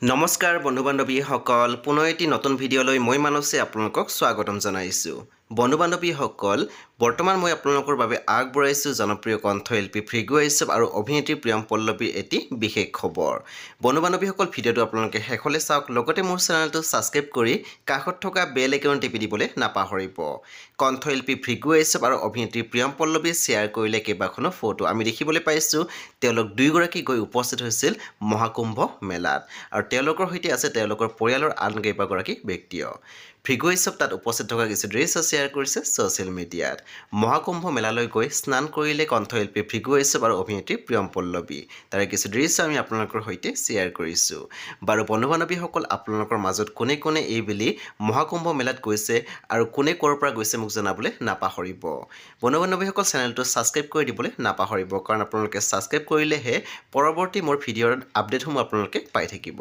নমস্কাৰ বন্ধু-বান্ধৱীসকল, পুনৰ এটি নতুন ভিডিঅ'লৈ মই মানসে আপোনালোকক স্বাগতম জনাইছোঁ। বন্ধু-বান্ধৱীসকল, বৰ্তমান মই আপোনালোকৰ বাবে আগবঢ়াইছোঁ জনপ্ৰিয় কণ্ঠশিল্পী ভৃগু ঐছৱ আৰু অভিনেত্ৰী প্ৰিয়ম পল্লৱীৰ এটি বিশেষ খবৰ। বন্ধু-বান্ধৱীসকল, ভিডিঅ'টো আপোনালোকে শেষলৈ চাওক, লগতে মোৰ চেনেলটো ছাবস্ক্ৰাইব কৰি কাষত থকা বেল আইকন টিপি দিবলৈ নাপাহৰিব। কণ্ঠশিল্পী ভৃগু ঐছৱ আৰু অভিনেত্ৰী প্ৰিয়ম পল্লৱীয়ে শ্বেয়াৰ কৰিলে কেইবাখনো ফটো। আমি দেখিবলৈ পাইছোঁ তেওঁলোক দুয়োগৰাকী গৈ উপস্থিত হৈছিল মহাকুম্ভ মেলাত, আৰু তেওঁলোকৰ সৈতে আছে তেওঁলোকৰ পৰিয়ালৰ আন কেইবাগৰাকী ব্যক্তিও। ভৃগু ঐছৱ তাত উপস্থিত থকা কিছু দৃশ্য শ্বেয়াৰ কৰিছে ছ'চিয়েল মিডিয়াত। মহাকুম্ভ মেলালৈ গৈ স্নান কৰিলে কণ্ঠশিল্পী ভৃগু ঐছৱ আৰু অভিনেত্ৰী প্ৰিয়ম পল্লৱী। তাৰে কিছু দৃশ্য আমি আপোনালোকৰ সৈতে শ্বেয়াৰ কৰিছোঁ। বাৰু বন্ধু-বান্ধৱীসকল, আপোনালোকৰ মাজত কোনে কোনে এইবেলি মহাকুম্ভ মেলাত গৈছে আৰু কোনে ক'ৰ পৰা গৈছে মোক জনাবলৈ নাপাহৰিব। বন্ধু-বান্ধৱীসকল, চেনেলটো ছাবস্ক্ৰাইব কৰি দিবলৈ নাপাহৰিব, কাৰণ আপোনালোকে ছাবস্ক্ৰাইব কৰিলেহে পৰৱৰ্তী মোৰ ভিডিঅ'ৰ আপডেটসমূহ আপোনালোকে পাই থাকিব।